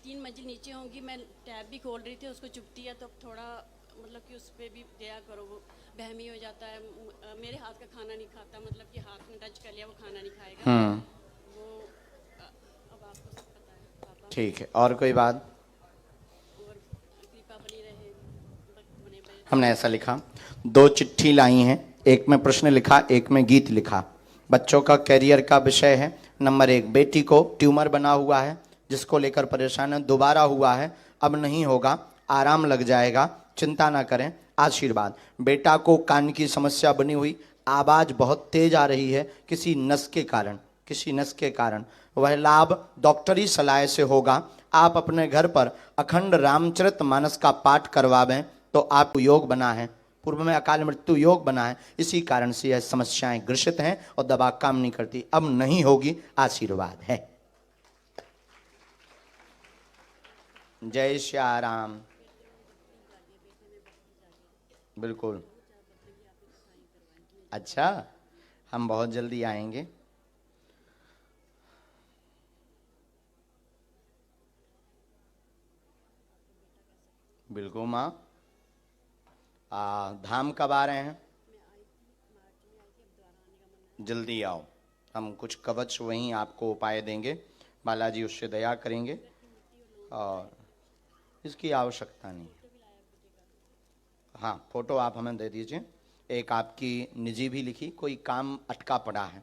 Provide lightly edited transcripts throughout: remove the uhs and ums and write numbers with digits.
3 मंजिल नीचे होंगी, मैं टैब भी खोल रही थी, उसको चुभती है तो थोड़ा मतलब कि उस पर भी दया करो, वो बहमी हो जाता है। मेरे हाथ का खाना नहीं खाता, मतलब कि हाथ में टच कर लिया वो खाना नहीं खाएगा। वो अब आपको सब पता है पापा। ठीक है, और कोई बात? और कृपा बनी रहे, वक्त बने हमने ऐसा लिखा, 2 चिट्ठी लाई हैं, एक में प्रश्न लिखा, एक में गीत लिखा। बच्चों का कैरियर का विषय है। नंबर 1, बेटी को ट्यूमर बना हुआ है जिसको लेकर परेशान है, दोबारा हुआ है, अब नहीं होगा, आराम लग जाएगा, चिंता ना करें, आशीर्वाद। बेटा को कान की समस्या बनी हुई, आवाज़ बहुत तेज आ रही है, किसी नस के कारण, किसी नस के कारण। वह लाभ डॉक्टरी सलाह से होगा। आप अपने घर पर अखंड रामचरित मानस का पाठ करवावें तो आपको योग बना है, पूर्व में अकाल मृत्यु योग बना है, इसी कारण से यह समस्याएं ग्रसित हैं और दवा काम नहीं करती, अब नहीं होगी, आशीर्वाद है। जय श्या राम। बिल्कुल। अच्छा, हम बहुत जल्दी आएंगे। बिल्कुल माँ। धाम कब आ रहे हैं? जल्दी आओ, हम कुछ कवच वहीं आपको उपाय देंगे, बालाजी उससे दया करेंगे, और इसकी आवश्यकता नहीं। हाँ, फोटो आप हमें दे दीजिए। एक आपकी निजी भी लिखी, कोई काम अटका पड़ा है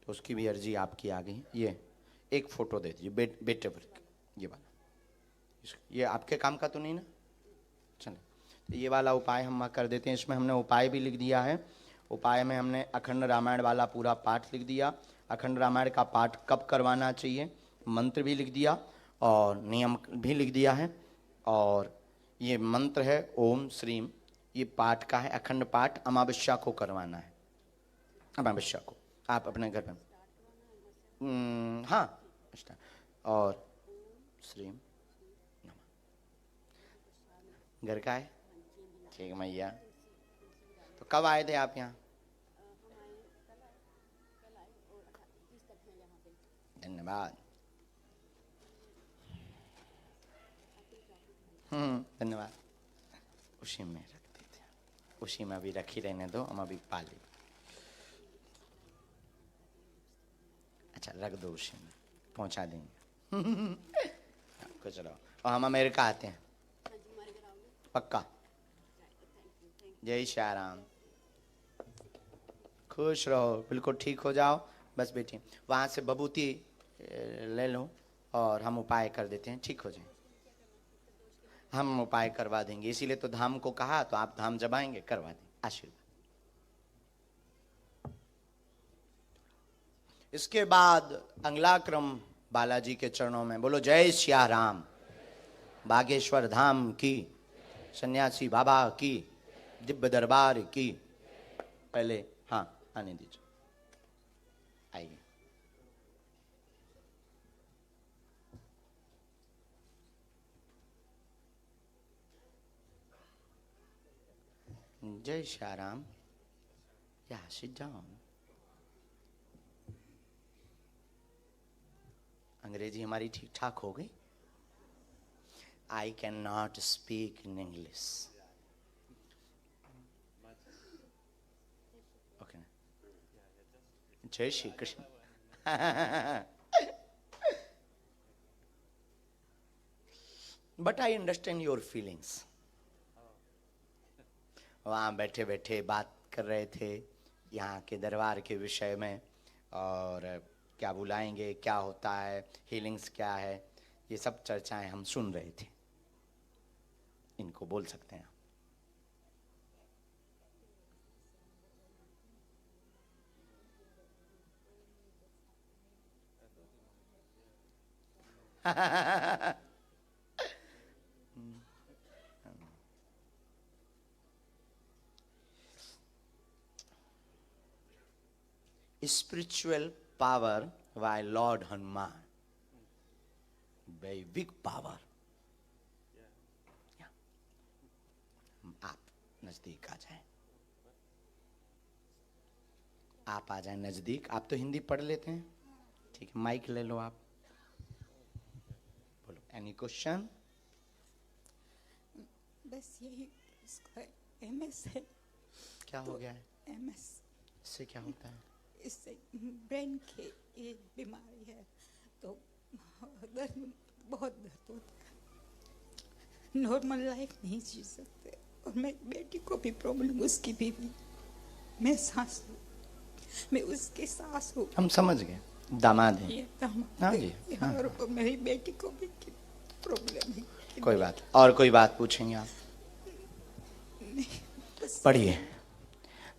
तो उसकी भी अर्जी आपकी आ गई। ये एक फ़ोटो दे दीजिए, बेटे पर, ये वाला, ये आपके काम का तो नहीं ना? चलिए, तो ये वाला उपाय हम कर देते हैं। इसमें हमने उपाय भी लिख दिया है। उपाय में हमने अखंड रामायण वाला पूरा पाठ लिख दिया। अखंड रामायण का पाठ कब करवाना चाहिए, मंत्र भी लिख दिया और नियम भी लिख दिया है। और ये मंत्र है ओम श्रीम, ये पाठ का है, अखंड पाठ अमावस्या को करवाना है, अमावस्या को आप अपने घर में। हाँ, और श्रीम घर का है। ठीक मैया, तो कब आए थे आप यहाँ? धन्यवाद। धन्यवाद। उसी में रख देते हैं, उसी में अभी रखी रहने दो, हम अभी पा ले। अच्छा, रख दो, उसी में पहुंचा देंगे। कुछ रहो, और हम अमेरिका आते हैं पक्का। जय श्री राम। खुश रहो, बिल्कुल ठीक हो जाओ। बस बेटी वहाँ से बबूती ले लो और हम उपाय कर देते हैं, ठीक हो जाए। हम उपाय करवा देंगे, इसीलिए तो धाम को कहा, तो आप धाम जब आएंगे करवा देंगे, आशीर्वाद। इसके बाद अगला क्रम बालाजी के चरणों में। बोलो जय श्या राम। बागेश्वर धाम की, सन्यासी बाबा की, दिव्य दरबार की। पहले हाँ आने दीजिए, आइए। जय श्या राम। या सिट डाउन। अंग्रेजी हमारी ठीक ठाक हो गई। I can not speak in English. Okay, जय Shri Krishna. But I understand your feelings. वहाँ बैठे बैठे बात कर रहे थे यहाँ के दरबार के विषय में, और क्या बुलाएंगे, क्या होता है, हीलिंग्स क्या है, ये सब चर्चाएं हम सुन रहे थे। इनको बोल सकते हैं। Spiritual power by Lord Hanuman. Very big power. आप नजदीक आ जाएं, आप आ जाएं नजदीक। आप तो हिंदी पढ़ लेते हैं, ठीक है, माइक ले लो आप, बोलो। Any question? बस यही उसका MS है। क्या हो गया है? MS इससे क्या होता है? इससे ब्रेन की ये बीमारी है, तो दर्द, बहुत दर्द होता है, नॉर्मल लाइफ नहीं जी सकते। और मेरी बेटी को भी प्रॉब्लम, उसकी भी मैं सास हूँ, मैं उसकी सास हूँ, हम समझ गए, दामाद है। ये दामाद हाँ है। जी, हाँ। और मेरी बेटी को भी प्रॉब्लम है। कोई बात, और कोई बात पूछेंगे आप? बस पढ़िए।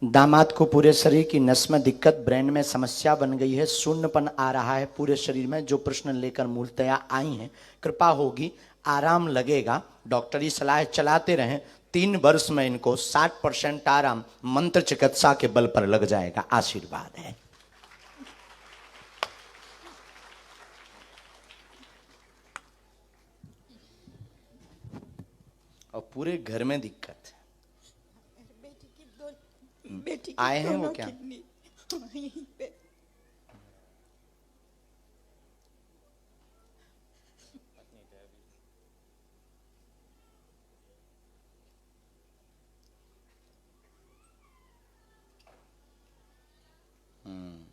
दामाद को पूरे शरीर की नस में दिक्कत, ब्रेन में समस्या बन गई है, शून्यपन आ रहा है पूरे शरीर में। जो प्रश्न लेकर मूलतया आई हैं, कृपा होगी, आराम लगेगा, डॉक्टरी सलाह चलाते रहें। 3 वर्ष में इनको 60% आराम मंत्र चिकित्सा के बल पर लग जाएगा। आशीर्वाद है। और पूरे घर में दिक्कत। बेटी की आए हैं वो दोनों क्या? किडनी यहीं पे।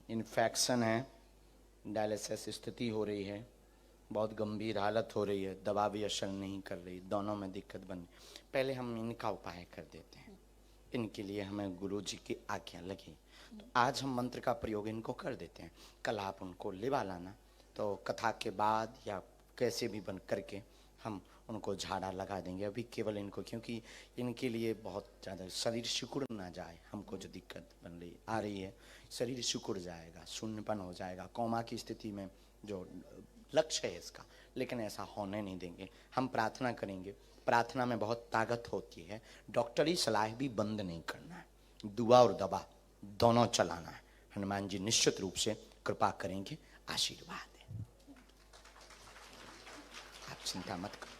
इन्फेक्शन है, डायलिसिस स्थिति हो रही है, बहुत गंभीर हालत हो रही है, दवा भी असर नहीं कर रही, दोनों में दिक्कत बन रही। पहले हम इनका उपाय कर देते हैं, इनके लिए हमें गुरु जी की आज्ञा लगी, तो आज हम मंत्र का प्रयोग इनको कर देते हैं। कल आप उनको लिवा लाना, तो कथा के बाद या कैसे भी बन करके हम उनको झाड़ा लगा देंगे। अभी केवल इनको, क्योंकि इनके लिए बहुत ज़्यादा शरीर सिकुड़ ना जाए, हमको जो दिक्कत बन रही आ रही है, शरीर सिकुड़ जाएगा, शून्यपन हो जाएगा, कोमा की स्थिति में जो लक्ष्य है इसका, लेकिन ऐसा होने नहीं देंगे। हम प्रार्थना करेंगे, प्रार्थना में बहुत ताकत होती है। डॉक्टरी सलाह भी बंद नहीं करना है, दुआ और दवा दोनों चलाना है। हनुमान जी निश्चित रूप से कृपा करेंगे। आशीर्वाद है, आप चिंता मत करो।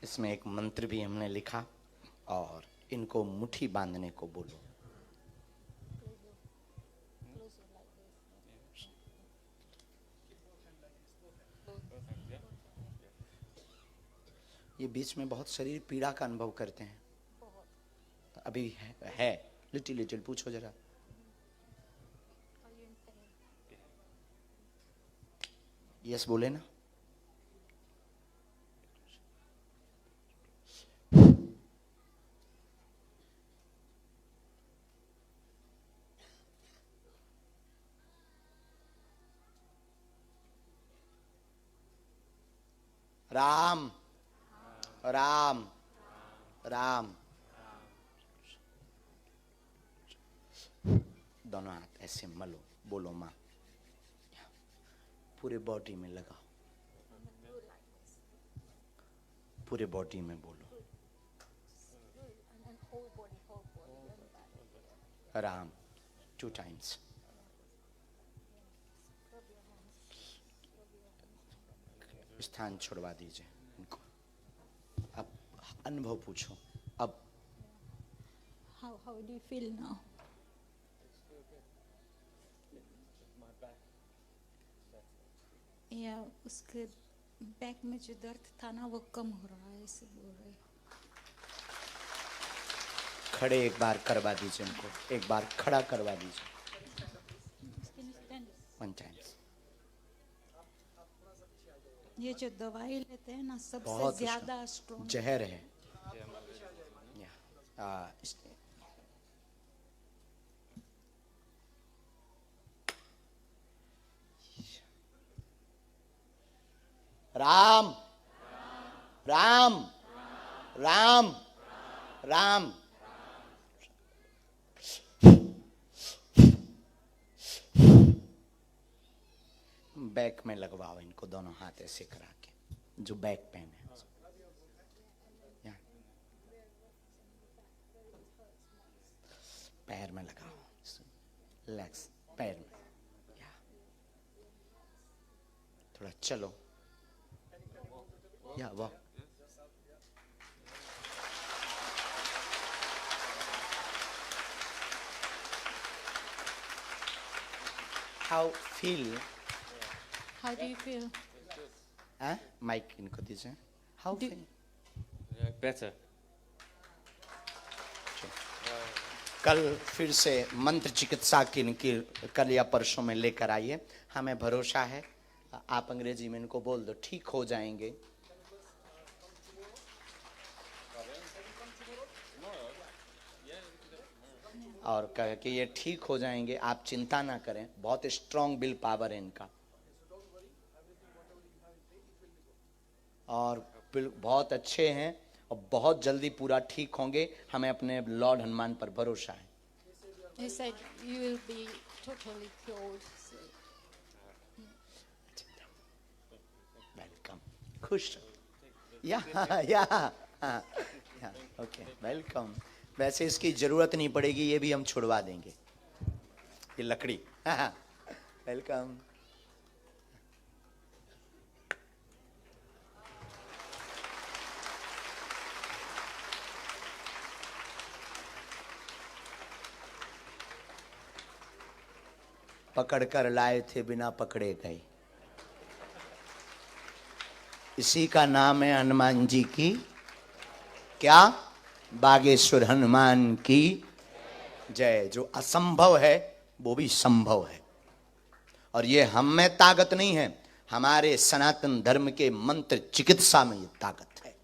इसमें एक मंत्र भी हमने लिखा, और इनको मुट्ठी बांधने को बोलो। ये बीच में बहुत शरीर पीड़ा का अनुभव करते हैं, अभी है लिटिल लिटिल, पूछो जरा। यस बोले ना। राम राम राम। दोनों हाथ ऐसे मलो, बोलो माँ। पूरे बॉडी में लगाओ, पूरे बॉडी में बोलो राम 2 times। स्थान छोड़वा दीजिए इनको। अब अनुभव पूछो। अब How do you feel now? या उसके बैक में जो दर्द था ना, वो कम हो रहा है, ऐसे बोल रहे। खड़े एक बार करवा दीजिए इनको, एक बार खड़ा करवा दीजिए। 1 times। ये जो दवाई लेते हैं ना, सबसे बहुत ज्यादा स्ट्रॉन्ग जहर है। राम राम राम राम। बैक में लगवाओ इनको, दोनों हाथ ऐसे करा के, जो बैक पेन है। पैर में लगाओ, लेग्स, पैर में। थोड़ा चलो, या walk. How feel? How do you feel? Mic इनको दीजिए. How Better. कल फिर से मंत्र चिकित्सा की कल या परसों में लेकर आइए. हमें भरोसा है. आप अंग्रेजी में इनको बोल दो, ठीक हो जाएंगे. और कहे कि ये ठीक हो जाएंगे, आप चिंता ना करें. बहुत स्ट्रांग विल पावर है इनका और बहुत अच्छे हैं और बहुत जल्दी पूरा ठीक होंगे. हमें अपने लॉर्ड हनुमान पर भरोसा है. He said you will be totally cured. So, welcome. खुश. या ओके, वेलकम. वैसे इसकी जरूरत नहीं पड़ेगी, ये भी हम छुड़वा देंगे, ये लकड़ी. वेलकम. पकड़ कर लाए थे, बिना पकड़े गए. इसी का नाम है हनुमान जी की क्या? बागेश्वर हनुमान की जय. जो असंभव है वो भी संभव है. और ये हम में ताकत नहीं है, हमारे सनातन धर्म के मंत्र चिकित्सा में ये ताकत है.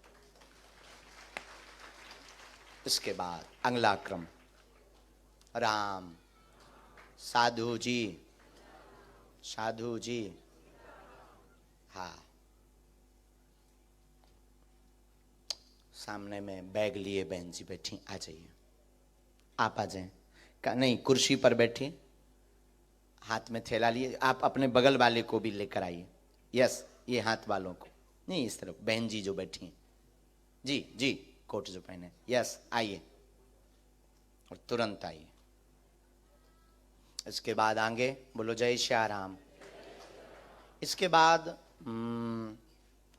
इसके बाद अगला क्रम. राम. साधु जी. साधु जी. हाँ, सामने में बैग लिए बहन जी बैठी. आ जाइए, आप आ जाएं. नहीं, कुर्सी पर बैठी, हाथ में थैला लिए. आप अपने बगल वाले को भी लेकर आइए. यस, ये हाथ वालों को नहीं, इस तरफ बहन जी जो बैठी हैं. जी जी, कोट जो पहने. यस, आइए और तुरंत आइए. इसके बाद आगे बोलो जय श्री राम. इसके बाद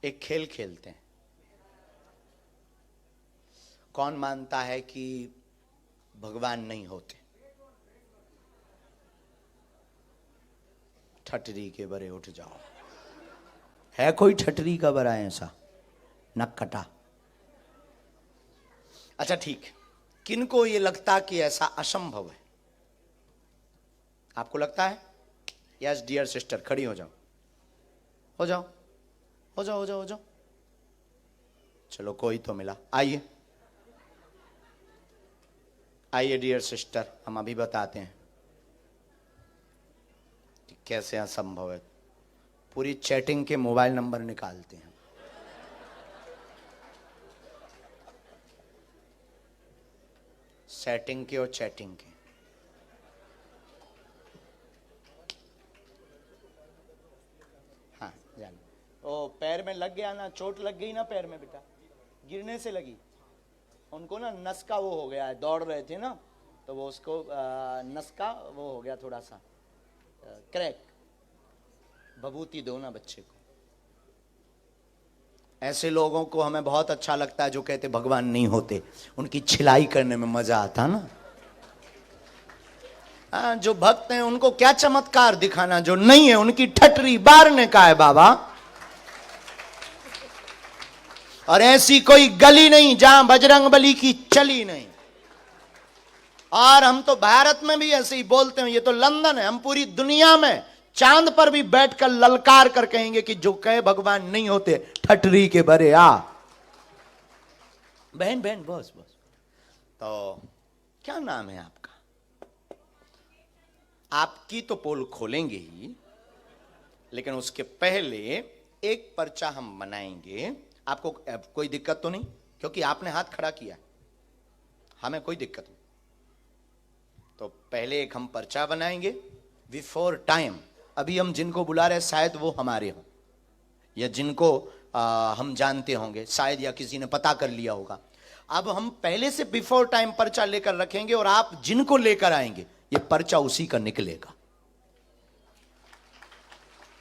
एक खेल खेलते हैं. कौन मानता है कि भगवान नहीं होते? ठटरी के बरे उठ जाओ. है कोई ठटरी का बरा ऐसा? नक कटा. अच्छा ठीक. किनको ये लगता कि ऐसा असंभव है? आपको लगता है? यस डियर सिस्टर, खड़ी हो जाओ. हो जाओ, हो जाओ, हो जाओ, हो जाओ. चलो, कोई तो मिला. आइए, आइए डियर सिस्टर, हम अभी बताते हैं कि कैसे असंभव है. पूरी चैटिंग के मोबाइल नंबर निकालते हैं. सेटिंग के और चैटिंग के. हाँ, जान. ओ, पैर में लग गया ना, चोट लग गई ना पैर में बेटा, गिरने से लगी. उनको ना नस का वो हो गया है, दौड़ रहे थे ना, तो वो उसको नस का वो हो गया थोड़ा सा क्रैक. भभूति दो ना बच्चे को. ऐसे लोगों को हमें बहुत अच्छा लगता है जो कहते भगवान नहीं होते. उनकी छिलाई करने में मजा आता ना. जो भक्त हैं उनको क्या चमत्कार दिखाना, जो नहीं है उनकी ठटरी बारने का है बाबा. और ऐसी कोई गली नहीं जहां बजरंगबली की चली नहीं. और हम तो भारत में भी ऐसे ही बोलते हैं, ये तो लंदन है. हम पूरी दुनिया में चांद पर भी बैठकर ललकार कर कहेंगे कि जो कहे भगवान नहीं होते, ठटरी के बरे आ. बहन बहन, बस बस. तो क्या नाम है आपका? आपकी तो पोल खोलेंगे ही, लेकिन उसके पहले एक पर्चा हम बनाएंगे. आपको कोई दिक्कत तो नहीं? क्योंकि आपने हाथ खड़ा किया, हमें कोई दिक्कत नहीं. तो पहले एक हम पर्चा बनाएंगे बिफोर टाइम. अभी हम जिनको बुला रहे हैं शायद वो हमारे हों, या जिनको हम जानते होंगे शायद, या किसी ने पता कर लिया होगा. अब हम पहले से बिफोर टाइम पर्चा लेकर रखेंगे और आप जिनको लेकर आएंगे ये पर्चा उसी का निकलेगा.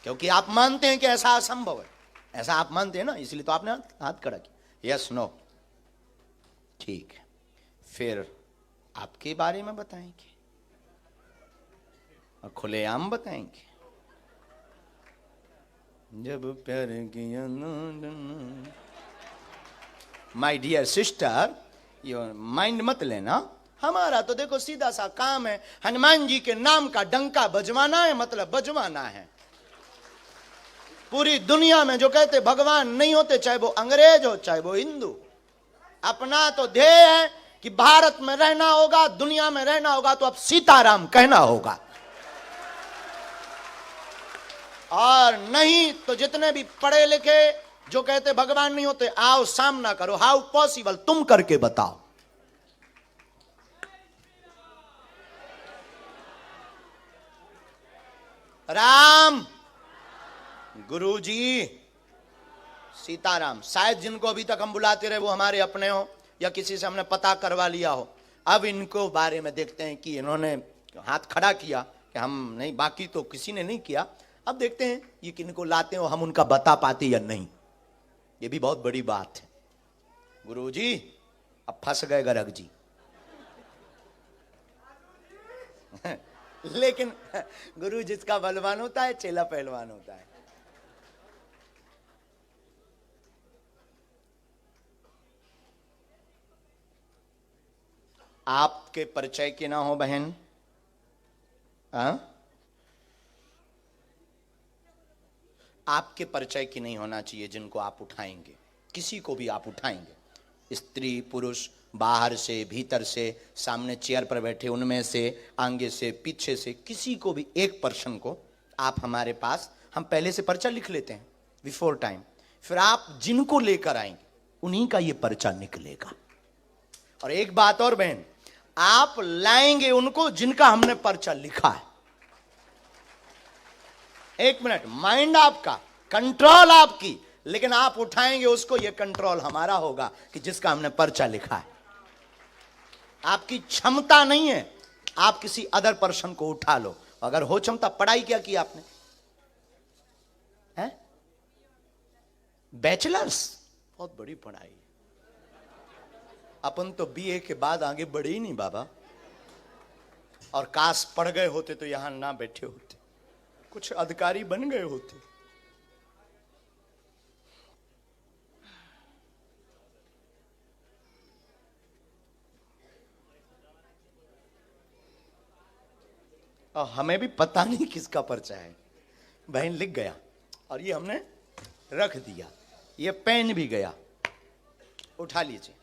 क्योंकि आप मानते हैं कि ऐसा असंभव है. ऐसा आप मानते हैं ना, इसलिए तो आपने हाथ खड़ा किया. यस नो, ठीक है. फिर आपके बारे में बताएंगे और खुलेआम बताएंगे. जब प्यार किया माय डियर सिस्टर, ये माइंड मत लेना। हमारा तो देखो सीधा सा काम है, हनुमान जी के नाम का डंका बजवाना है, मतलब बजवाना है। पूरी दुनिया में जो कहते भगवान नहीं होते, चाहे वो अंग्रेज हो चाहे वो हिंदू, अपना तो ध्येय है कि भारत में रहना होगा, दुनिया में रहना होगा तो अब सीताराम कहना होगा, और नहीं तो जितने भी पढ़े लिखे जो कहते भगवान नहीं होते, आओ सामना करो। हाउ पॉसिबल, तुम करके बताओ। राम, गुरुजी, सीताराम। शायद जिनको अभी तक हम बुलाते रहे वो हमारे अपने हो या किसी से हमने पता करवा लिया हो। अब इनको बारे में देखते हैं कि इन्होंने हाथ खड़ा किया कि हम नहीं, बाकी तो किसी ने नहीं किया। अब देखते हैं ये किनको लाते हो, हम उनका बता पाते या नहीं, ये भी बहुत बड़ी बात है। गुरुजी अब फंस गए गर्ग जी। लेकिन गुरु जिसका बलवान होता है चेला पहलवान होता है। आपके परिचय के ना हो बहन, आपके परिचय की नहीं होना चाहिए जिनको आप उठाएंगे। किसी को भी आप उठाएंगे, स्त्री पुरुष, बाहर से भीतर से, सामने चेयर पर बैठे उनमें से, आगे से पीछे से, किसी को भी एक पर्सन को आप हमारे पास, हम पहले से पर्चा लिख लेते हैं बिफोर टाइम, फिर आप जिनको लेकर आएंगे उन्हीं का ये पर्चा निकलेगा। और एक बात और बहन, आप लाएंगे उनको जिनका हमने पर्चा लिखा है। एक मिनट, माइंड आपका, कंट्रोल आपकी, लेकिन आप उठाएंगे उसको, यह कंट्रोल हमारा होगा कि जिसका हमने पर्चा लिखा है। आपकी क्षमता नहीं है, आप किसी अदर पर्सन को उठा लो। अगर हो क्षमता, पढ़ाई क्या की आपने है? बैचलर्स, बहुत बड़ी पढ़ाई। अपन तो बीए के बाद आगे बढ़े ही नहीं बाबा, और काश पढ़ गए होते तो यहां ना बैठे होते, कुछ अधिकारी बन गए होते। और हमें भी पता नहीं किसका पर्चा है, बहन लिख गया और ये हमने रख दिया, ये पेन भी गया, उठा लीजिए।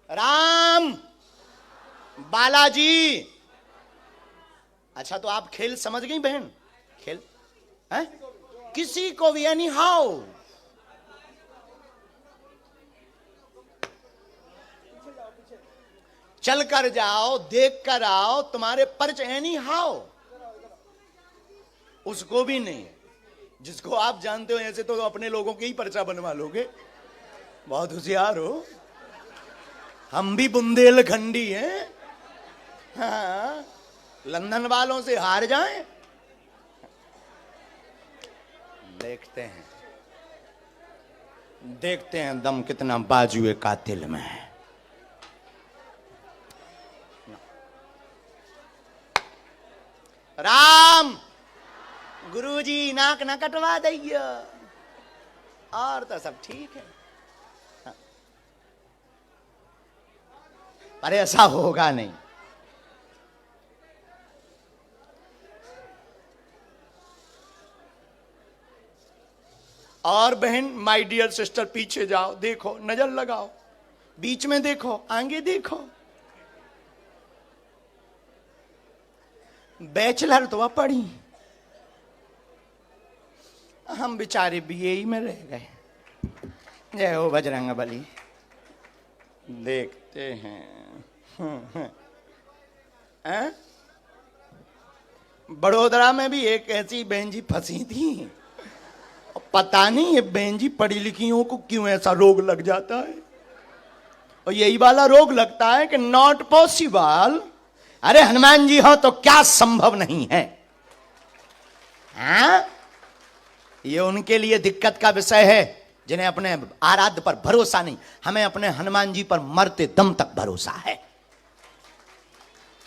राम, बालाजी। अच्छा तो आप खेल समझ गई बहन? खेल है किसी को भी, एनी हाउ। चल कर जाओ, देख कर आओ, तुम्हारे परिचय एनी हाउ। उसको भी नहीं, जिसको आप जानते हो ऐसे तो अपने लोगों के ही पर्चा बनवा लोगे, बहुत होशियार हो। हम भी बुंदेलखंडी हैं, हाँ, लंदन वालों से हार जाएं। देखते हैं, देखते हैं दम कितना बाजुए कातिल में है। राम, गुरुजी नाक ना कटवा दइए, और तो सब ठीक है। अरे ऐसा होगा नहीं। और बहन, माय डियर सिस्टर, पीछे जाओ, देखो, नजर लगाओ, बीच में देखो, आगे देखो। बैचलर तो वह पढ़ी, हम बेचारे बीए में रह गए। जय हो बजरंगबली। देखते हैं, बड़ोदरा में भी एक ऐसी बहन जी फंसी थी, पता नहीं ये बहन जी पढ़ी लिखियों को क्यों ऐसा रोग लग जाता है, और यही वाला रोग लगता है कि नॉट पॉसिबल। अरे हनुमान जी हो तो क्या संभव नहीं है? हाँ, ये उनके लिए दिक्कत का विषय है जिन्हें अपने आराध्य पर भरोसा नहीं। हमें अपने हनुमान जी पर मरते दम तक भरोसा है।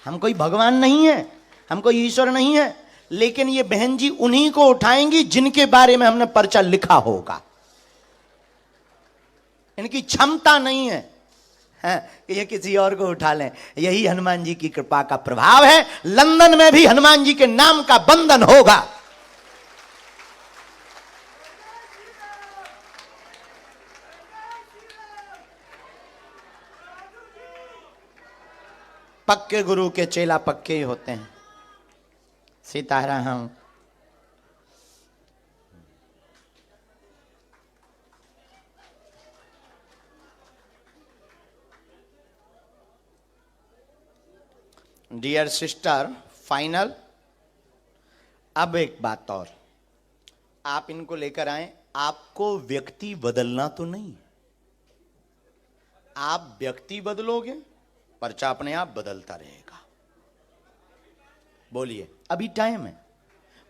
हम कोई भगवान नहीं है, हम कोई ईश्वर नहीं है, लेकिन ये बहन जी उन्हीं को उठाएंगी जिनके बारे में हमने पर्चा लिखा होगा। इनकी क्षमता नहीं है, कि ये किसी और को उठा लें। यही हनुमान जी की कृपा का प्रभाव है। लंदन में भी हनुमान जी के नाम का बंधन होगा। पक्के गुरु के चेला पक्के ही होते हैं। सीताराम। Dear sister, final. अब एक बात और, आप इनको लेकर आए, आपको व्यक्ति बदलना तो नहीं। आप व्यक्ति बदलोगे, पर्चा अपने आप बदलता रहेगा। बोलिए, अभी टाइम है,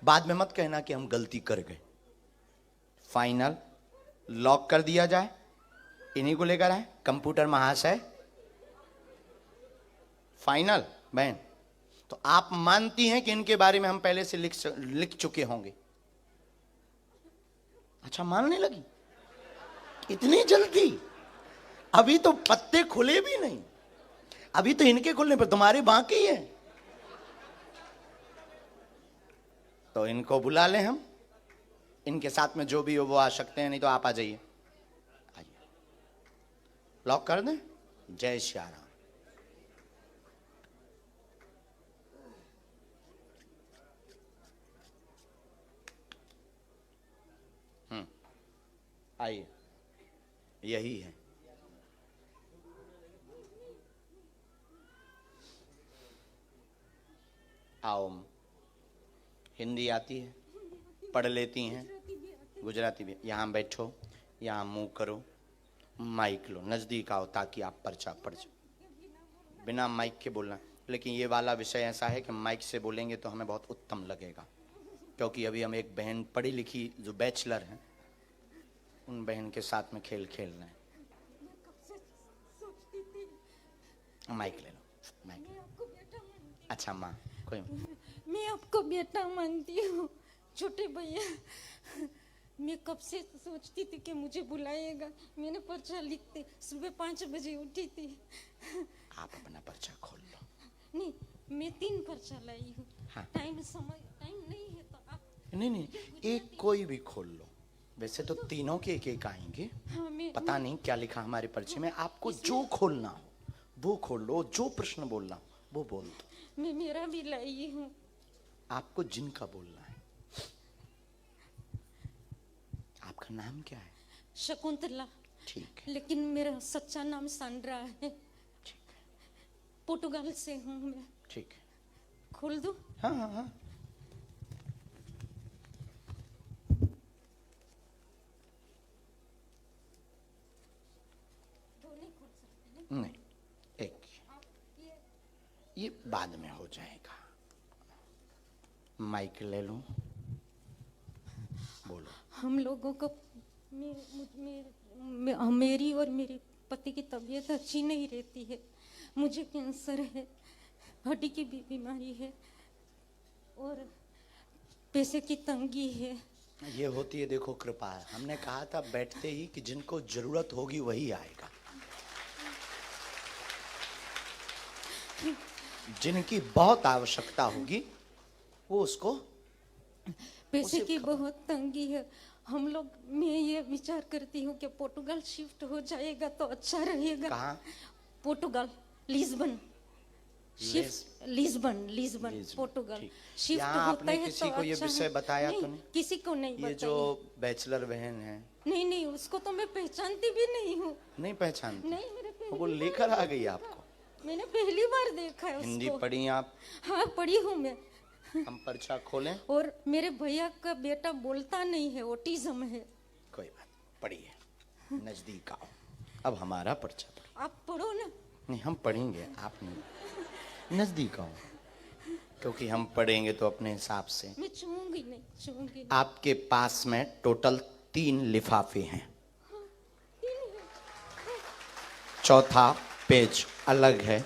बाद में मत कहना कि हम गलती कर गए। फाइनल लॉक कर दिया जाए। इन्हीं को लेकर आए, कंप्यूटर महाशय। फाइनल बहन, तो आप मानती हैं कि इनके बारे में हम पहले से लिख चुके होंगे? अच्छा, मानने लगी इतनी जल्दी? अभी तो पत्ते खुले भी नहीं, अभी तो इनके खुलने पर तुम्हारे बाकी है। तो इनको बुला लें हम, इनके साथ में जो भी हो वो आ सकते हैं, नहीं तो आप आ जाइए। आइए, लॉक कर दें। जय श्री राम। आइए, यही है। आओ, हिंदी आती है, पढ़ लेती हैं, गुजराती भी। यहाँ बैठो, यहाँ मुंह करो, माइक लो, नजदीक आओ ताकि आप पर्चा पढ़ जाओ। बिना माइक के बोलना, लेकिन ये वाला विषय ऐसा है कि माइक से बोलेंगे तो हमें बहुत उत्तम लगेगा, क्योंकि अभी हम एक बहन पढ़ी लिखी जो बैचलर हैं, उन बहन के साथ में खेल रहे हैं। माइक ले लो, माइक। अच्छा माँ, कोई मैं आपको बेटा मानती हूँ छोटे भैया। मैं कब से सोचती थी कि मुझे बुलाएगा। मैंने पर्चा लिखते सुबह 5 बजे उठी थी। आप अपना पर्चा खोल लो। नहीं, मैं 3 पर्चा लाई हूँ। हाँ। टाइम नहीं है तो आप नहीं, एक कोई भी खोल लो। वैसे तो तीनों के एक आएंगे। हाँ, पता नहीं क्या लिखा हमारे पर्चे में। आपको जो खोलना हो वो खोल लो, जो प्रश्न बोलना हो वो बोल दो। मैं मेरा भी लाई हूँ। आपको जिनका बोलना है। आपका नाम क्या है? शकुंतला। ठीक है, लेकिन मेरा सच्चा नाम सांड्रा है। ठीक है, पोर्टुगाल से हूँ मैं। ठीक है। खोल दूँ? हाँ हाँ हाँ। नहीं, एक ये बाद में हो जाएगा। माइक ले लो, बोलो। हम लोगों को मेरी और मेरे पति की तबीयत अच्छी नहीं रहती है। मुझे कैंसर है, हड्डी की भी बीमारी है और पैसे की तंगी है। ये होती है, देखो कृपा है। हमने कहा था बैठते ही कि जिनको जरूरत होगी वही आएगा। जिनकी बहुत आवश्यकता होगी वो उसको पैसे की बहुत तंगी है। हम लोग, मैं ये विचार करती हूँ कि पोर्टुगाल शिफ्ट हो जाएगा तो अच्छा रहेगा। कहाँ? पोर्टुगाल, लिस्बन। लिस्बन पोर्टुगाल ठीक। शिफ्ट यहाँ होता आपने है किसी तो को ये अच्छा विषय है। बताया तो नहीं, नहीं? किसी को नहीं ये बताया। जो बैचलर बहन है, नहीं, उसको तो मैं पहचानती भी नहीं हूँ। नहीं पहचानती? नहीं, मेरे पहली वो बार लेकर आ गई आपको? मैंने पहली बार देखा है हिंदी उसको। पढ़ी आप? हाँ, पढ़ी हूँ मैं। हम पर्चा खोलें? और मेरे भैया का बेटा बोलता नहीं है, ऑटिज्म है। कोई बात, पढ़िए, नजदीक आओ। अब हमारा पर्चा पढ़िए। आप पढ़ो ना। नहीं, हम पढ़ेंगे, आप नहीं। नजदीक आओ, क्योंकि हम पढ़ेंगे तो अपने हिसाब से। मैं छूंगी नहीं। आपके पास में टोटल 3 लिफाफे हैं। चौथा पेज अलग है।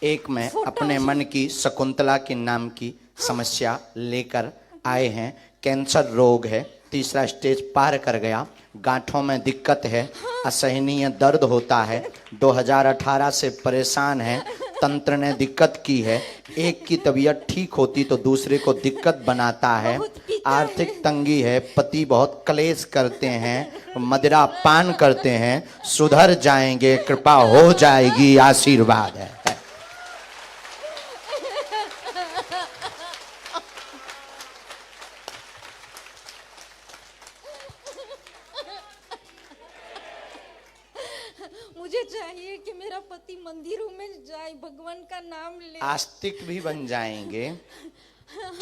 एक में फोटो अपने है। मन की शकुंतला के नाम की समस्या लेकर आए हैं। कैंसर रोग है, 3रा स्टेज पार कर गया। गांठों में दिक्कत है, असहनीय दर्द होता है, 2018 से परेशान है, तंत्र ने दिक्कत की है। एक की तबीयत ठीक होती तो दूसरे को दिक्कत बनाता है। आर्थिक तंगी है, पति बहुत क्लेश करते हैं, मदिरा पान करते हैं। सुधर जाएंगे, कृपा हो जाएगी, आशीर्वाद है। मुझे चाहिए कि मेरा पति मंदिरों में जाए, भगवान का नाम ले। आस्तिक भी बन जाएंगे,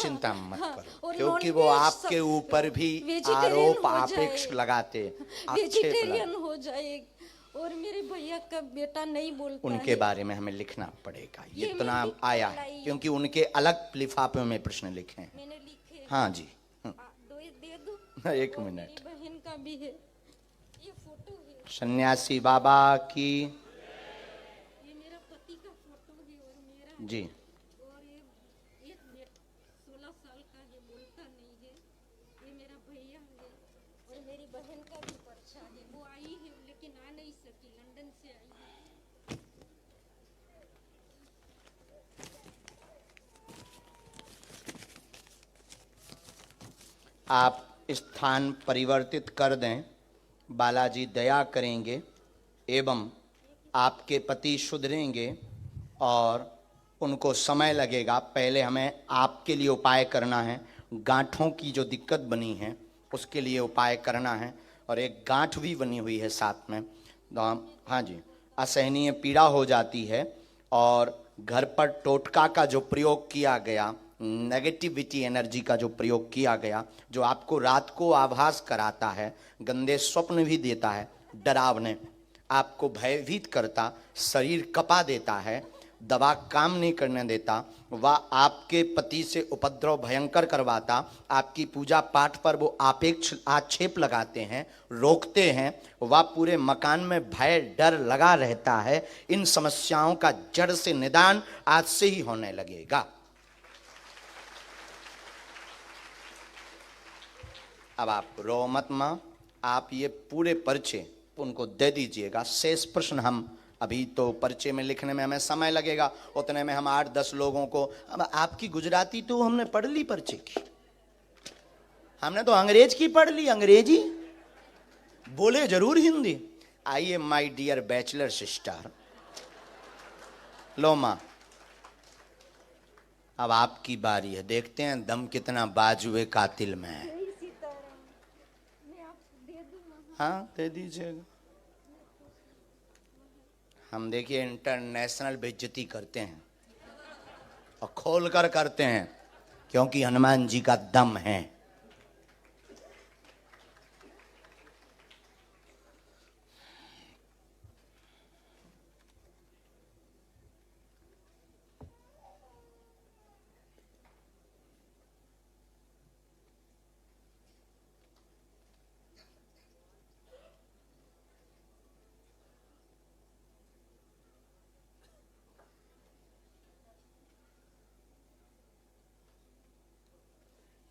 चिंता मत करो, और क्योंकि वो नॉनवेज आपके ऊपर भी वेजिटेरियन आरोप हो जाए। आपेक्ष लगाते, आक्षेप वेजिटेरियन लगाते। हो जाए। और मेरे भैया का बेटा नहीं बोलता उनके है। बारे में हमें लिखना पड़ेगा, ये इतना मैंने आया लाई। है, क्योंकि उनके अलग लिफाफे में प्रश्न लिखे हैं। मैंने लिखे। हाँ जी। दे दो। एक और मिनट। मेरी बहन का भी है, ये फोटो है। सन्यासी बाबा की ये मेरा पति का फोटो है और मेरा जी। और ये 16 साल का है, बोलता नहीं है। ये मेरा भैया है और मेरी बहन का भी पर्चा है। वो आई है लेकिन आ नहीं सकी, लंदन से आई है। आप स्थान परिवर्तित कर दें, बालाजी दया करेंगे एवं आपके पति सुधरेंगे और उनको समय लगेगा। पहले हमें आपके लिए उपाय करना है। गांठों की जो दिक्कत बनी है उसके लिए उपाय करना है, और एक गांठ भी बनी हुई है साथ में। हाँ जी, असहनीय पीड़ा हो जाती है, और घर पर टोटका का जो प्रयोग किया गया, नेगेटिविटी एनर्जी का जो प्रयोग किया गया, जो आपको रात को आभास कराता है, गंदे स्वप्न भी देता है, डरावने, आपको भयभीत करता, शरीर कपा देता है, दवा काम नहीं करने देता, वह आपके पति से उपद्रव भयंकर करवाता, आपकी पूजा पाठ पर वो आपेक्ष आक्षेप लगाते हैं, रोकते हैं, वह पूरे मकान में भय डर लगा रहता है। इन समस्याओं का जड़ से निदान आज से ही होने लगेगा। अब आप रो मत मां, आप ये पूरे पर्चे उनको दे दीजिएगा। शेष प्रश्न हम अभी तो पर्चे में लिखने में हमें समय लगेगा, उतने में हम 8-10 लोगों को। अब आपकी गुजराती तो हमने पढ़ ली पर्चे की, हमने तो अंग्रेज की पढ़ ली, अंग्रेजी बोले जरूर हिंदी। आइए माय डियर बैचलर सिस्टर, लो मां, अब आपकी बारी है। देखते हैं दम कितना बाजुए कातिल में है। हाँ दे दीजिएगा। हम देखिए इंटरनेशनल बेइज्जती करते हैं और खोल कर करते हैं, क्योंकि हनुमान जी का दम है।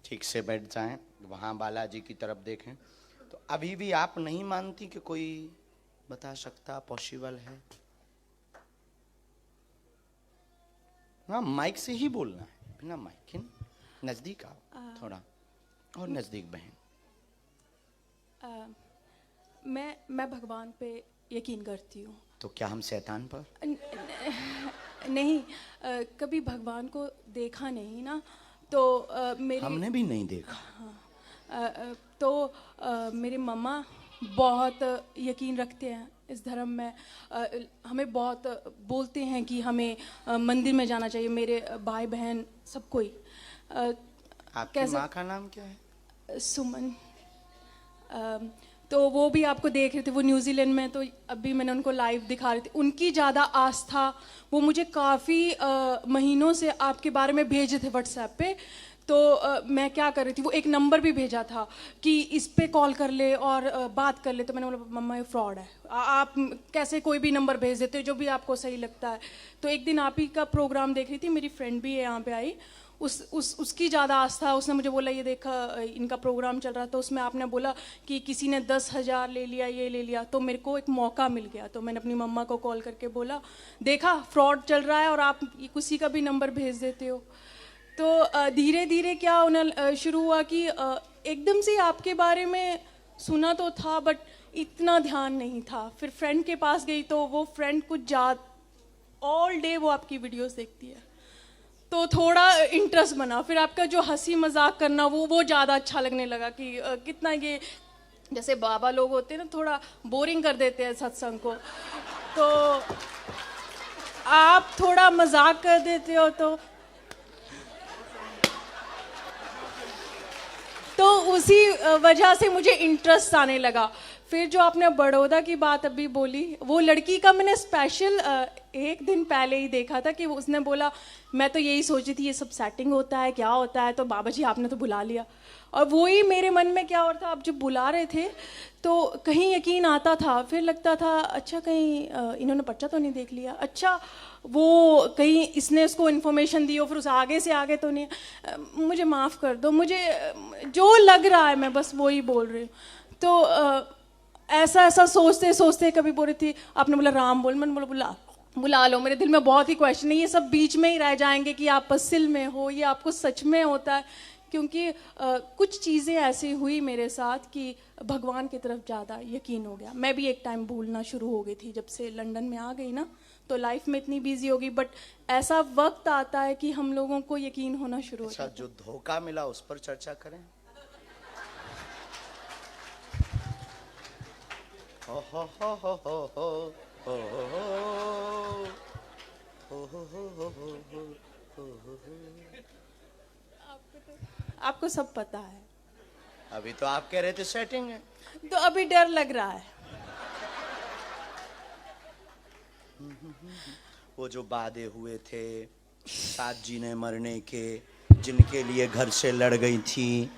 ठीक से बैठ जाएं, वहाँ बालाजी की तरफ देखें। तो अभी भी आप नहीं मानती कि कोई बता सकता, पॉसिबल है? हाँ माइक से ही बोलना है, बिना माइक के। नज़दीक आओ थोड़ा, और नज़दीक बहन। मैं भगवान पे यकीन करती हूँ। तो क्या हम शैतान पर? नहीं, कभी भगवान को देखा नहीं ना, तो मेरी हमने भी नहीं देखा। तो मेरे मम्मा बहुत यकीन रखते हैं इस धर्म में। हमें बहुत बोलते हैं कि हमें मंदिर में जाना चाहिए, मेरे भाई बहन सब कोई। आपकी माँ का नाम क्या है? सुमन। तो वो भी आपको देख रहे थे, वो न्यूजीलैंड में, तो अभी मैंने उनको लाइव दिखा रही थी। उनकी ज़्यादा आस्था, वो मुझे काफ़ी महीनों से आपके बारे में भेजे थे व्हाट्सएप पे। तो मैं क्या कर रही थी, वो एक नंबर भी भेजा था कि इस पे कॉल कर ले और बात कर ले। तो मैंने बोला मम्मा ये फ्रॉड है, आप कैसे कोई भी नंबर भेज देते हो जो भी आपको सही लगता है। तो एक दिन आप ही का प्रोग्राम देख रही थी, मेरी फ्रेंड भी है यहाँ पे आई, उसकी ज़्यादा आस्था। उसने मुझे बोला ये देखा इनका प्रोग्राम चल रहा था, उसमें आपने बोला कि किसी ने 10,000 ले लिया, ये ले लिया, तो मेरे को एक मौका मिल गया। तो मैंने अपनी मम्मा को कॉल करके बोला देखा फ्रॉड चल रहा है और आप किसी का भी नंबर भेज देते हो। तो धीरे धीरे क्या होना शुरू हुआ कि एकदम से आपके बारे में सुना तो था बट इतना ध्यान नहीं था। फिर फ्रेंड के पास गई तो वो फ्रेंड कुछ ऑल डे वो आपकी वीडियोस देखती है, तो थोड़ा इंटरेस्ट बना। फिर आपका जो हंसी मजाक करना वो ज़्यादा अच्छा लगने लगा कि कितना ये जैसे बाबा लोग होते हैं ना, थोड़ा बोरिंग कर देते हैं सत्संग को, तो आप थोड़ा मजाक कर देते हो तो उसी वजह से मुझे इंटरेस्ट आने लगा। फिर जो आपने बड़ौदा की बात अभी बोली, वो लड़की का मैंने स्पेशल एक दिन पहले ही देखा था कि उसने बोला मैं तो यही सोची थी ये सब सेटिंग होता है क्या होता है, तो बाबा जी आपने तो बुला लिया। और वही मेरे मन में क्या हो रहा था, आप जब बुला रहे थे तो कहीं यकीन आता था, फिर लगता था अच्छा कहीं इन्होंने पर्चा तो नहीं देख लिया, अच्छा वो कहीं इसने उसको इन्फॉर्मेशन दी हो, फिर उस आगे से आगे तो नहीं, मुझे माफ़ कर दो, मुझे जो लग रहा है मैं बस वही बोल रही हूँ। तो ऐसा सोचते सोचते कभी बोल रही थी, आपने बोला राम बोल, मैंने बोला बुला लो। मेरे दिल में बहुत ही क्वेश्चन है, ये सब बीच में ही रह जाएंगे कि आप पसिल में हो, ये आपको सच में होता है, क्योंकि कुछ चीज़ें ऐसी हुई मेरे साथ कि भगवान की तरफ ज़्यादा यकीन हो गया। मैं भी एक टाइम भूलना शुरू हो गई थी जब से लंदन में आ गई ना, तो लाइफ में इतनी बिजी हो गई, बट ऐसा वक्त आता है कि हम लोगों को यकीन होना शुरू हो जाता है। जो धोखा मिला उस पर चर्चा करें। हो हो हो हो हो हो हो हो हो हो। आपको सब पता है। अभी तो आप कह रहे थे सेटिंग है, तो अभी डर लग रहा है। वो जो वादे हुए थे साथ जीने मरने के, जिनके लिए घर से लड़ गई थी,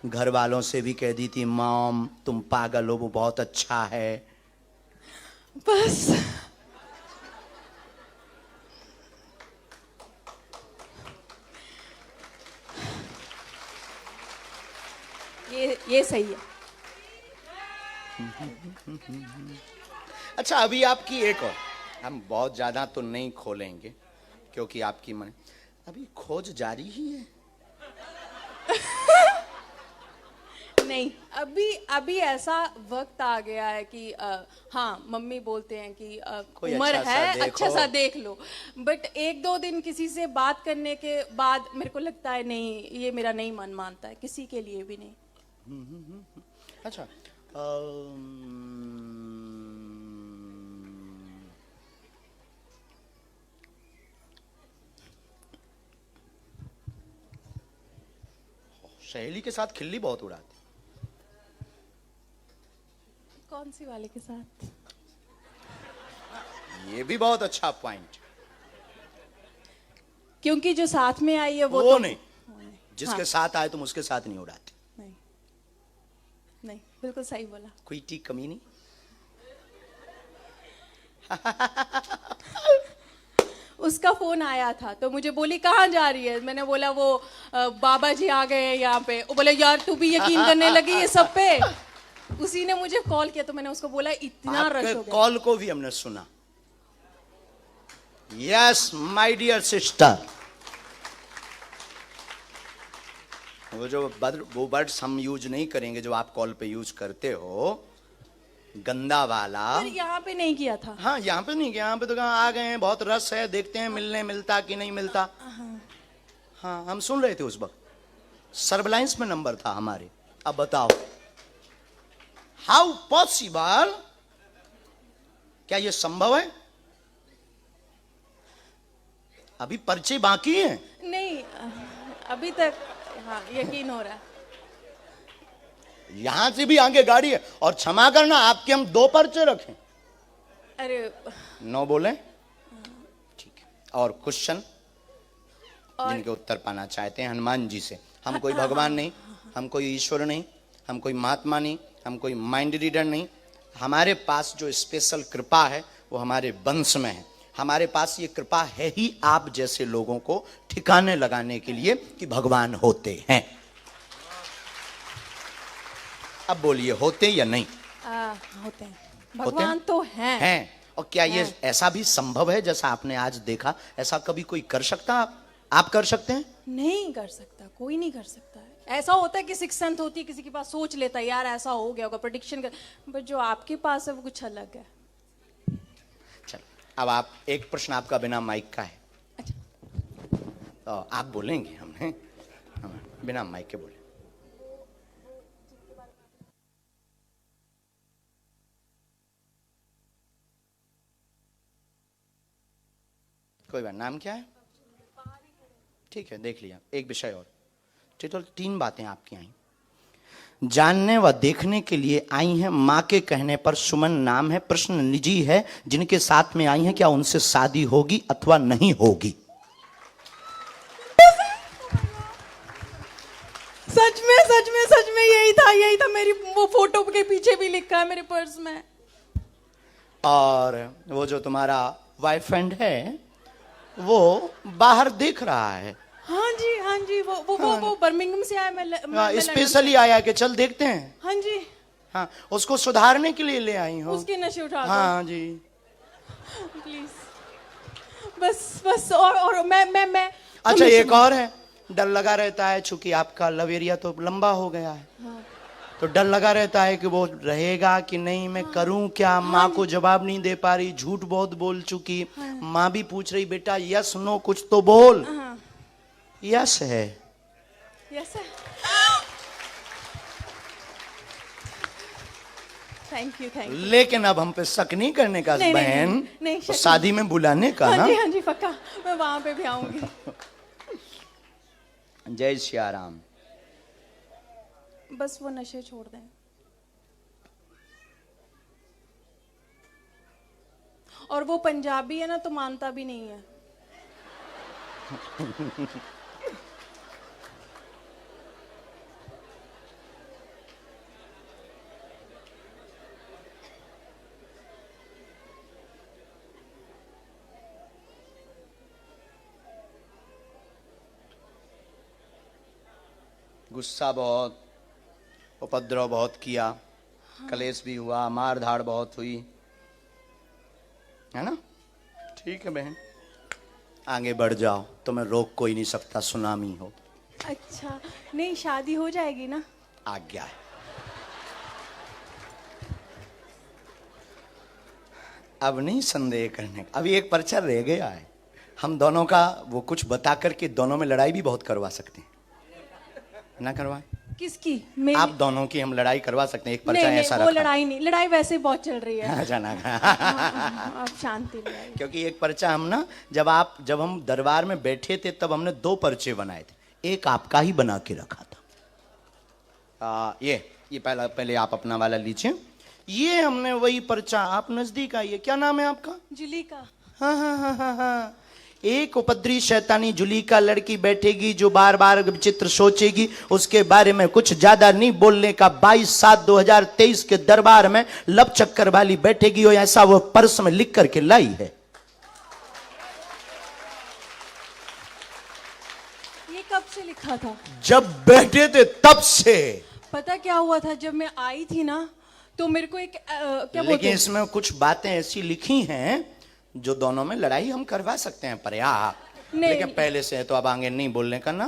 घर वालों से भी कह दी थी मॉम तुम पागल हो, वो बहुत अच्छा है, बस ये सही है। अच्छा अभी आपकी एक और, हम बहुत ज्यादा तो नहीं खोलेंगे क्योंकि आपकी मन, अभी खोज जारी ही है। नहीं, अभी ऐसा वक्त आ गया है कि हाँ मम्मी बोलते हैं कि कोई उम्र अच्छा है सा अच्छा देखो। सा देख लो, बट एक दो दिन किसी से बात करने के बाद मेरे को लगता है नहीं, ये मेरा नहीं मन मानता है, किसी के लिए भी नहीं। अच्छा सहेली के साथ खिल्ली बहुत उड़ाती, कौन सी वाले के साथ? ये भी बहुत अच्छा पॉइंट। क्योंकि जो साथ में आई है वो वो तो नहीं, जिसके साथ आए तुम उसके साथ नहीं उड़ाते। नहीं नहीं, बिल्कुल सही बोला। कोई टी कमी नहीं। उसका फोन आया था तो मुझे बोली कहाँ जा रही है, मैंने बोला वो बाबा जी आ गए हैं यहाँ पे। वो बोले यार तू भी यकीन करने लगी ये सब पे। उसी ने मुझे कॉल किया तो मैंने उसको बोला इतना रश हो गया। कॉल को भी हमने सुना। यस माय डियर सिस्टर, वो वर्ड्स हम यूज नहीं करेंगे जो आप कॉल पे यूज करते हो, गंदा वाला। पर यहाँ पे नहीं किया था। हाँ यहाँ पे नहीं, यहाँ पे तो कहाँ आ गए हैं, बहुत रस है, देखते हैं मिलने मिलता कि नहीं मिलता। हाँ हम सुन रहे थे उस वक्त, सर्वलाइंस में नंबर था हमारे। अब बताओ हाउ पॉसिबल, क्या ये संभव है? अभी पर्चे बाकी हैं। नहीं अभी तक हाँ यकीन हो रहा है। यहां से भी आगे गाड़ी है, और क्षमा करना आपके हम 2 पर्चे रखें। अरे 9 बोले ठीक है। और क्वेश्चन जिनके उत्तर पाना चाहते हैं हनुमान जी से। हम कोई भगवान नहीं, हम कोई ईश्वर नहीं, हम कोई महात्मा नहीं, हम कोई माइंड रीडर नहीं। हमारे पास जो स्पेशल कृपा है वो हमारे वंश में है। हमारे पास ये कृपा है ही आप जैसे लोगों को ठिकाने लगाने के लिए कि भगवान होते हैं। अब बोलिए, होते या नहीं? होते हैं, भगवान तो हैं। और क्या ये ऐसा भी संभव है जैसा आपने आज देखा, ऐसा कभी कोई कर सकता? आप कर सकते हैं? नहीं कर सकता, कोई नहीं कर सकता है। ऐसा होता है कि सिक्स सेंथ होती है, किसी के पास सोच लेता है यार ऐसा हो गया होगा, प्रेडिक्शन कर, बट जो आपके पास है वो कुछ अलग है। चलो, अब आप, एक प्रश्न आपका बिना माइक का है। अच्छा। तो आप बोलेंगे, हमने बिना माइक के बोले। कोई बात, नाम क्या है? ठीक है, देख लिया। एक विषय और, ठीक, तो 3 बातें आपकी आई। जानने व देखने के लिए आई हैं, माँ के कहने पर सुमन नाम है। प्रश्न निजी है, जिनके साथ में आई हैं क्या उनसे शादी होगी अथवा नहीं होगी? सच में यही था। मेरी वो फोटो के पीछे भी लिखा है मेरे पर्स में। और वो जो तुम्हारा बॉयफ्रेंड है वो बाहर देख रहा है। हाँ जी, वो बर्मिंघम से आया। मैं स्पेशली आया कि चल देखते हैं। हाँ जी। हाँ, उसको सुधारने के लिए ले आई हो। उसके नशे उठा दो। हाँ जी, प्लीज, बस और मैं अच्छा, एक और है, डर लगा रहता है, चूंकि आपका लव एरिया तो लंबा हो गया है। हाँ। तो डर लगा रहता है कि वो रहेगा कि नहीं, मैं करूं क्या? माँ को जवाब नहीं दे पा रही, झूठ बहुत बोल चुकी। माँ भी पूछ रही, बेटा यस नो कुछ तो बोल। यस है। यस है। Thank you. लेकिन अब हम पे शक नहीं करने का बहन, नहीं, तो शादी में बुलाने का ना। हाँ जी पक्का, मैं वहां पे भी आऊंगी। जय श्री राम। बस वो नशे छोड़ दें। और वो पंजाबी है ना, तो मानता भी नहीं है। गुस्सा बहुत, उपद्रव बहुत किया, कलेश भी हुआ, मार धाड़ बहुत हुई, है ना? ठीक है बहन, आगे बढ़ जाओ, तुम्हें रोक कोई नहीं सकता, सुनामी हो। अच्छा, नहीं शादी हो जाएगी ना? आज्ञा है। अब नहीं संदेह करने का, अभी एक पर्चा रह गया है। हम दोनों का वो कुछ बता करके दोनों में लड़ाई भी बहुत करवा सकते हैं, ना करवाए? किसकी? आप दोनों की हम लड़ाई करवा सकते हैं, एक पर्चा ऐसा वो लड़ाई नहीं, लड़ाई वैसे ही बहुत चल रही है। जाना आप शांति लाइए। क्योंकि एक पर्चा हम ना, जब हम दरबार में बैठे थे तब हमने 2 पर्चे बनाए थे, एक आपका ही बना के रखा था। ये पहले आप अपना वाला लीजिए। ये हमने वही पर्चा, आप नजदीक आइए, क्या नाम है आपका? जुलीका। हाँ। एक उपद्री शैतानी जुलीका लड़की बैठेगी जो बार बार विचित्र सोचेगी, उसके बारे में कुछ ज्यादा नहीं बोलने का। 22/7/2023 के दरबार में लब चक्कर वाली बैठेगी, और ऐसा वो पर्स में लिख करके लाई है। ये कब से लिखा था? जब बैठे थे तब से। पता क्या हुआ था, जब मैं आई थी ना, तो मेरे को एक क्या बोलते लेकिन हैं? इसमें कुछ बातें ऐसी लिखी हैं जो दोनों में लड़ाई हम करवा सकते हैं, पर्याप्त। लेकिन पहले से है तो अब आगे नहीं बोलने का ना।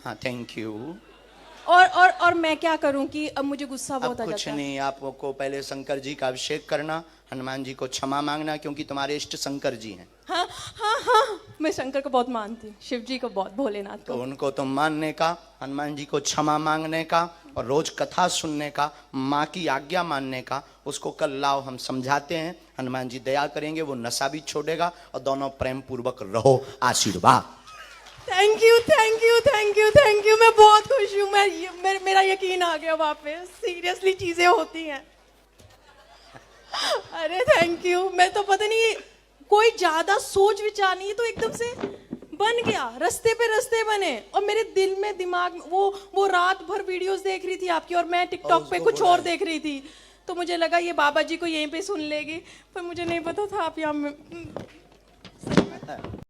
हाँ, थैंक यू। और मैं क्या करूं कि अब मुझे गुस्सा बहुत आ अब जाता कुछ है। नहीं, आपको पहले शंकर जी का अभिषेक करना, हनुमान जी को क्षमा मांगना, क्योंकि तुम्हारे इष्ट शंकर जी हैं। हाँ, मैं शंकर को बहुत मानती हूँ, शिव जी को बहुत, भोलेनाथ तो को। उनको तुम मानने का, हनुमान जी को क्षमा मांगने का, और रोज कथा सुनने का, माँ की आज्ञा मानने का। उसको कल लाओ, हम समझाते हैं, हनुमान जी दया करेंगे, वो नशा भी छोड़ेगा, और दोनों प्रेम पूर्वक रहो। आशीर्वाद। Thank you. मैं बहुत खुश हूँ। मेरा यकीन आ गया वापस। सीरियसली चीजें होती हैं। अरे थैंक यू। मैं तो पता नहीं, कोई ज्यादा सोच विचार नहीं, तो एकदम से बन गया, रास्ते पे रास्ते बने। और मेरे दिल में, दिमाग में, वो रात भर वीडियोस देख रही थी आपकी, और मैं टिकटॉक पे कुछ और देख रही थी। तो मुझे लगा ये बाबा जी को यहीं पे सुन लेगी, पर मुझे नहीं पता था आप यहाँ। है।